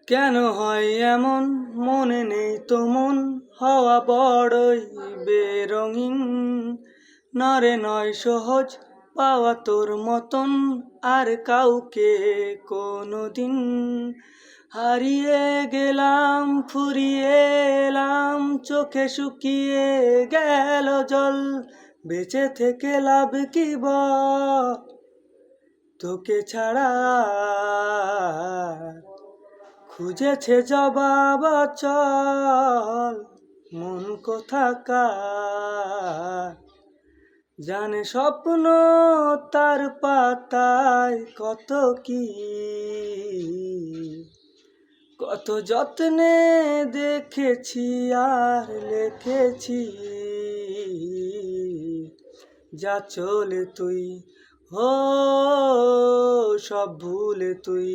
কেন হয় এমন মনে নেই তো মন হওয়া বড়ই বেরঙিন নরে নয় সহজ পাওয়া তোর মতন আর কাউকে কোনোদিন হারিয়ে গেলাম ফুরিয়ে এলাম চোখে শুকিয়ে গেল জল বেঁচে থেকে লাভ কি বল তোকে ছাড়া খুঁজেছে জবাব চল মন কোথাকার জানে স্বপ্ন তার পাতায় কত কি কত যত্নে দেখেছি আর লিখেছি যা চলে তুই সব ভুলে তুই